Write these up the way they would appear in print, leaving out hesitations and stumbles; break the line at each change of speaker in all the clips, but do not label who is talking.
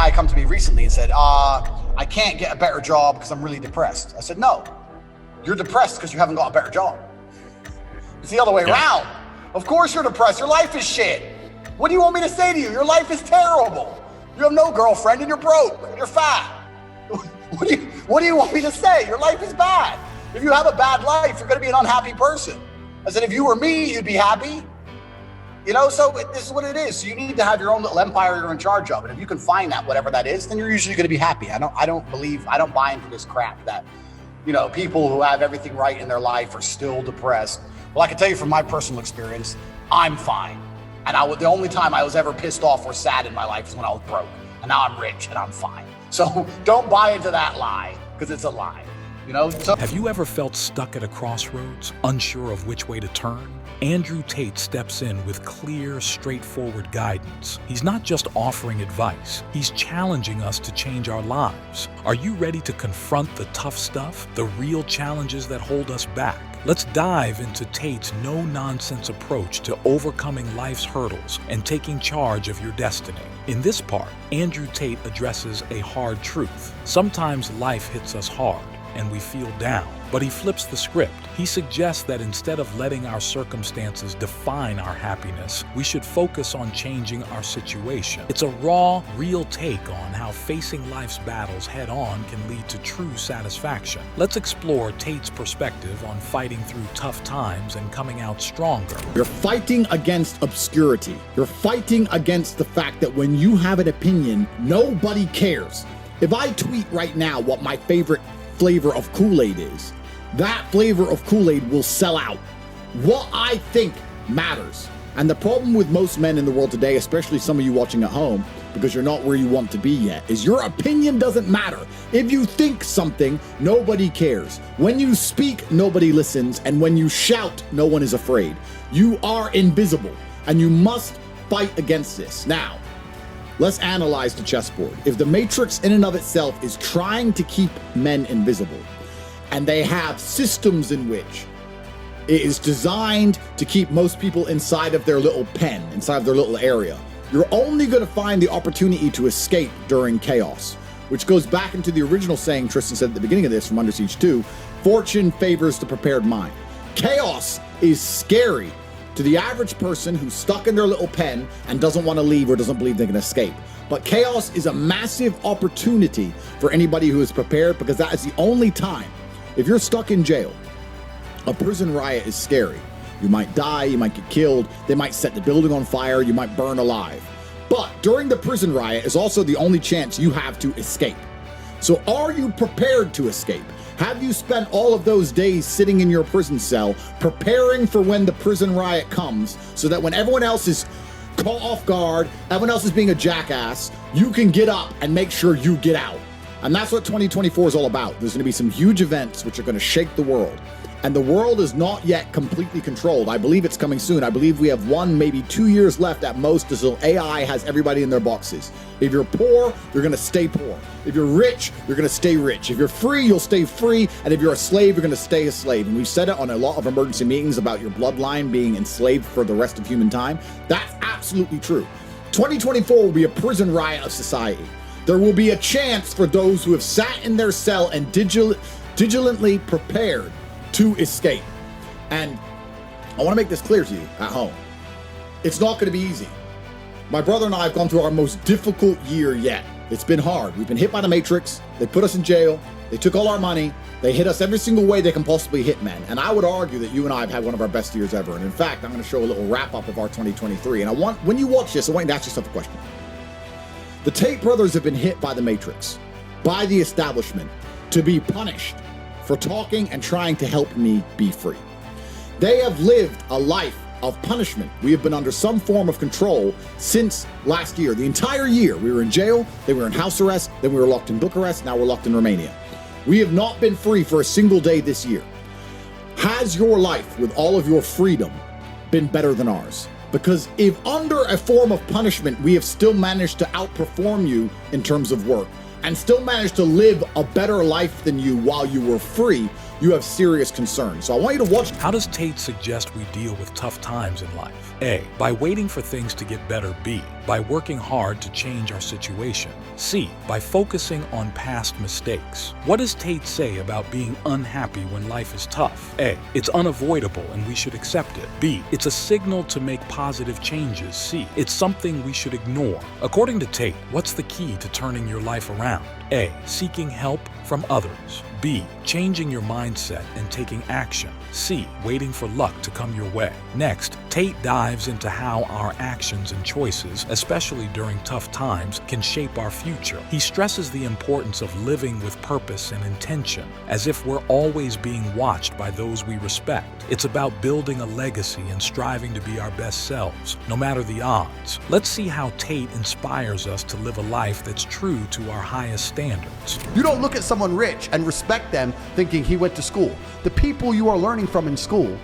guy come to me recently and said, I can't get a better job because I'm really depressed. I said, no, you're depressed because you haven't got a better job. It's the other way around. Of course you're depressed. Your life is shit. What do you want me to say to you? Your life is terrible. You have no girlfriend and you're broke and you're fat. What do you want me to say? Your life is bad. If you have a bad life, you're going to be an unhappy person. I said, if you were me, you'd be happy. You know, so this is what it is. So you need to have your own little empire you're in charge of. And if you can find that, whatever that is, then you're usually going to be happy. I don't buy into this crap that, you know, people who have everything right in their life are still depressed. Well, I can tell you from my personal experience, I'm fine. And the only time I was ever pissed off or sad in my life is when I was broke. And now I'm rich and I'm fine. So don't buy into that lie, because it's a lie. You know?
Have you ever felt stuck at a crossroads, unsure of which way to turn? Andrew Tate steps in with clear, straightforward guidance. He's not just offering advice, he's challenging us to change our lives. Are you ready to confront the tough stuff, the real challenges that hold us back? Let's dive into Tate's no-nonsense approach to overcoming life's hurdles and taking charge of your destiny. In this part, Andrew Tate addresses a hard truth. Sometimes life hits us hard and we feel down, but he flips the script. He suggests that instead of letting our circumstances define our happiness, we should focus on changing our situation. It's a raw, real take on how facing life's battles head-on can lead to true satisfaction. Let's explore Tate's perspective on fighting through tough times and coming out stronger.
You're fighting against obscurity. You're fighting against the fact that when you have an opinion, nobody cares. If I tweet right now what my favorite flavor of Kool-Aid is, that flavor of Kool-Aid will sell out. What I think matters. And the problem with most men in the world today, especially some of you watching at home, because you're not where you want to be yet, is your opinion doesn't matter. If you think something, nobody cares. When you speak, nobody listens. And when you shout, no one is afraid. You are invisible, and you must fight against this. Now, let's analyze the chessboard. If the Matrix in and of itself is trying to keep men invisible, and they have systems in which it is designed to keep most people inside of their little pen, inside of their little area, you're only going to find the opportunity to escape during chaos, which goes back into the original saying Tristan said at the beginning of this from Under Siege 2, fortune favors the prepared mind. Chaos is scary to the average person who's stuck in their little pen and doesn't want to leave or doesn't believe they can escape. But chaos is a massive opportunity for anybody who is prepared, because that is the only time. If you're stuck in jail, a prison riot is scary. You might die, you might get killed, they might set the building on fire, you might burn alive. But during the prison riot is also the only chance you have to escape. So are you prepared to escape? Have you spent all of those days sitting in your prison cell preparing for when the prison riot comes, so that when everyone else is caught off guard, everyone else is being a jackass, you can get up and make sure you get out? And that's what 2024 is all about. There's going to be some huge events which are going to shake the world. And the world is not yet completely controlled. I believe it's coming soon. I believe we have 1, maybe 2 years left at most until AI has everybody in their boxes. If you're poor, you're going to stay poor. If you're rich, you're going to stay rich. If you're free, you'll stay free. And if you're a slave, you're going to stay a slave. And we've said it on a lot of emergency meetings about your bloodline being enslaved for the rest of human time. That's absolutely true. 2024 will be a prison riot of society. There will be a chance for those who have sat in their cell and diligently prepared to escape. And I want to make this clear to you at home. It's not going to be easy. My brother and I have gone through our most difficult year yet. It's been hard. We've been hit by the Matrix. They put us in jail. They took all our money. They hit us every single way they can possibly hit men. And I would argue that you and I have had one of our best years ever. And in fact, I'm going to show a little wrap up of our 2023. And when you watch this, I want you to ask yourself a question. The Tate brothers have been hit by the Matrix, by the establishment, to be punished for talking and trying to help me be free. They have lived a life of punishment. We have been under some form of control since last year. The entire year, we were in jail, they were in house arrest, then we were locked in Bucharest, now we're locked in Romania. We have not been free for a single day this year. Has your life, with all of your freedom, been better than ours? Because if under a form of punishment, we have still managed to outperform you in terms of work, and still managed to live a better life than you while you were free, you have serious concerns. So I want you to watch.
How does Tate suggest we deal with tough times in life? A. By waiting for things to get better. B. By working hard to change our situation. C. By focusing on past mistakes. What does Tate say about being unhappy when life is tough? A. It's unavoidable and we should accept it. B. It's a signal to make positive changes. C. It's something we should ignore. According to Tate, what's the key to turning your life around? A. Seeking help from others. B. Changing your mindset and taking action. C. Waiting for luck to come your way. Next, Tate dives into how our actions and choices, especially during tough times, can shape our future. He stresses the importance of living with purpose and intention, as if we're always being watched by those we respect. It's about building a legacy and striving to be our best selves, no matter the odds. Let's see how Tate inspires us to live a life that's true to our highest standards.
You don't look at someone rich and respect them thinking he went to school. The people you are learning from in school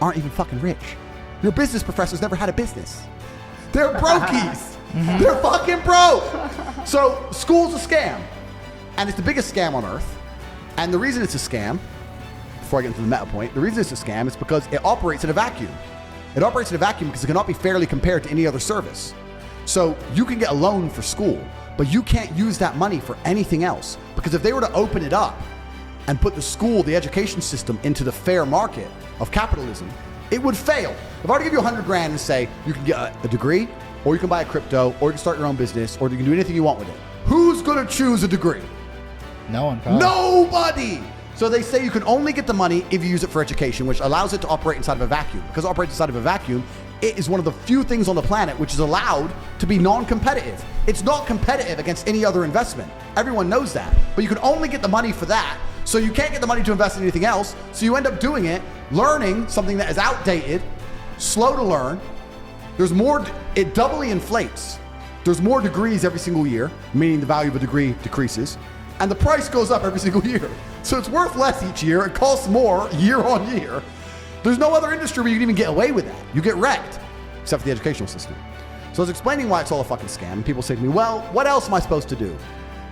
aren't even fucking rich. Your business professors never had a business. They're brokies. They're fucking broke. So school's a scam. And it's the biggest scam on earth. And the reason it's a scam, before I get into the meta point, the reason it's a scam is because it operates in a vacuum. It operates in a vacuum because it cannot be fairly compared to any other service. So you can get a loan for school, but you can't use that money for anything else. Because if they were to open it up and put the school, the education system, into the fair market of capitalism, it would fail. If I were to give you 100 grand and say you can get a degree, or you can buy a crypto, or you can start your own business, or you can do anything you want with it, who's gonna choose a degree?
No one, probably.
Nobody! So they say you can only get the money if you use it for education, which allows it to operate inside of a vacuum. Because it operates inside of a vacuum, it is one of the few things on the planet which is allowed to be non-competitive. It's not competitive against any other investment. Everyone knows that. But you can only get the money for that, so you can't get the money to invest in anything else, so you end up doing it, learning something that is outdated, slow to learn. There's more, it doubly inflates. There's more degrees every single year, meaning the value of a degree decreases, and the price goes up every single year. So it's worth less each year, it costs more year on year. There's no other industry where you can even get away with that. You get wrecked, except for the educational system. So I was explaining why it's all a fucking scam, and people say to me, well, what else am I supposed to do?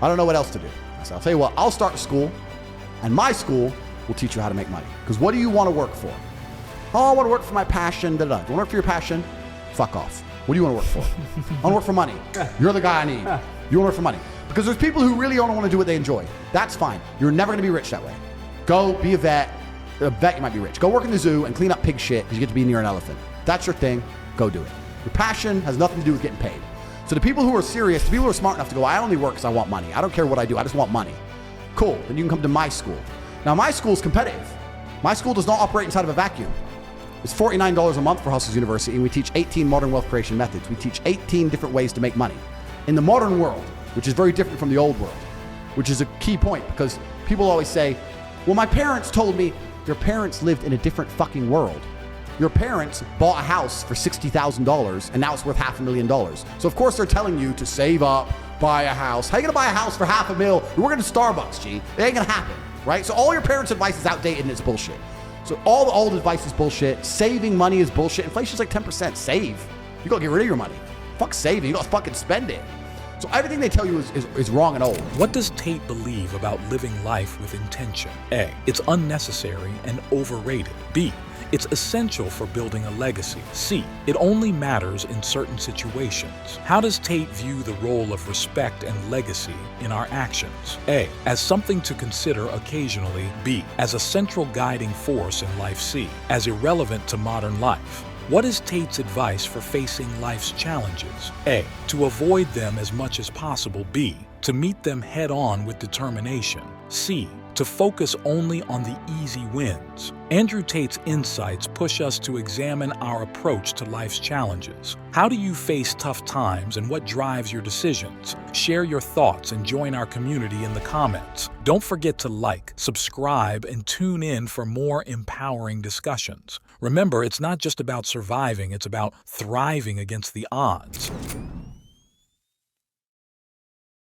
I don't know what else to do. I said, I'll tell you what, I'll start a school, and my school will teach you how to make money. Because what do you want to work for? Oh, I want to work for my passion, da-da. Do you want to work for your passion? Fuck off. What do you want to work for? I want to work for money. You're the guy I need. You want to work for money. Because there's people who really don't want to do what they enjoy. That's fine. You're never going to be rich that way. Go be a vet. A vet, you might be rich. Go work in the zoo and clean up pig shit because you get to be near an elephant. That's your thing. Go do it. Your passion has nothing to do with getting paid. So the people who are serious, the people who are smart enough to go, I only work because I want money. I don't care what I do. I just want money. Cool. Then you can come to my school. Now, my school is competitive. My school does not operate inside of a vacuum. It's $49 a month for Hustles University, and we teach 18 modern wealth creation methods. We teach 18 different ways to make money. In the modern world, which is very different from the old world, which is a key point because people always say, well, my parents told me. Your parents lived in a different fucking world. Your parents bought a house for $60,000 and now it's worth $500,000. So of course they're telling you to save up, buy a house. How are you gonna buy a house for $500,000? You're working at Starbucks, G. It ain't gonna happen, right? So all your parents' advice is outdated and it's bullshit. So all the old advice is bullshit. Saving money is bullshit. Inflation's like 10%. Save. You gotta get rid of your money. Fuck saving. You gotta fucking spend it. So everything they tell you is wrong and old.
What does Tate believe about living life with intention? A. It's unnecessary and overrated. B. It's essential for building a legacy. C. It only matters in certain situations. How does Tate view the role of respect and legacy in our actions? A. As something to consider occasionally. B. As a central guiding force in life. C. As irrelevant to modern life. What is Tate's advice for facing life's challenges? A. To avoid them as much as possible. B. To meet them head-on with determination. C. To focus only on the easy wins. Andrew Tate's insights push us to examine our approach to life's challenges. How do you face tough times and what drives your decisions? Share your thoughts and join our community in the comments. Don't forget to like, subscribe, and tune in for more empowering discussions. Remember, it's not just about surviving, it's about thriving against the odds.